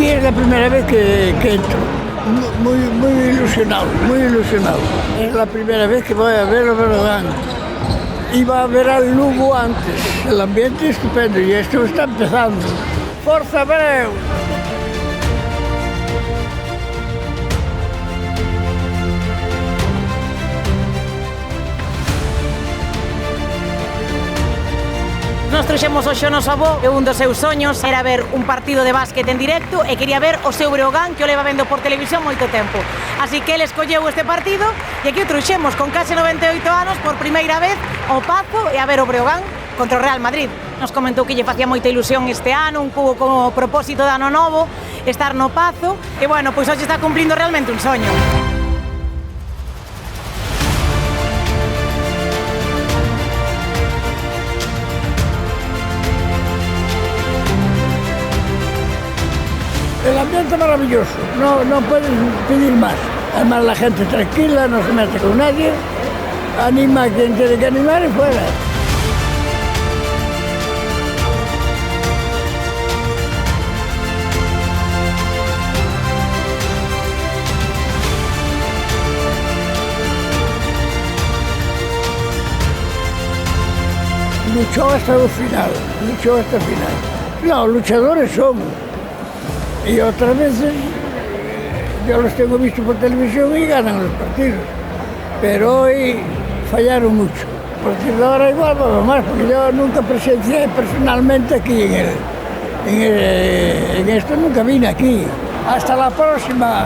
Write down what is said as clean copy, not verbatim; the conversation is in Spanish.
Aquí es la primera vez que entro. Muy ilusionado, muy ilusionado. Es la primera vez que voy a ver a Breogán. Iba a ver al Lugo antes. El ambiente es estupendo y esto está empezando. ¡Forza Breu! Nos trouxemos hoxe o noso avó e un dos seus soños era ver un partido de básquet en directo e quería ver o seu Breogán que o leva vendo por televisión moito tempo. Así que ele escolleu este partido e aquí o trouxemos con case 98 anos por primeira vez ao Pazo e a ver o Breogán contra o Real Madrid. Nos comentou que lle facía moita ilusión este ano, un pouco como propósito de ano novo, estar no Pazo e bueno, pois hoxe está cumplindo realmente un soño. El ambiente es maravilloso, no puedes pedir más. Además la gente tranquila, no se mete con nadie, anima a quien tiene que animar y fuera. Luchó hasta el final, luchó hasta el final. No, luchadores somos. Y otras veces yo los tengo visto por televisión y ganan los partidos. Pero hoy fallaron mucho. Por decirlo ahora igual, vamos más, porque yo nunca presencié personalmente aquí en esto, nunca vine aquí. Hasta la próxima.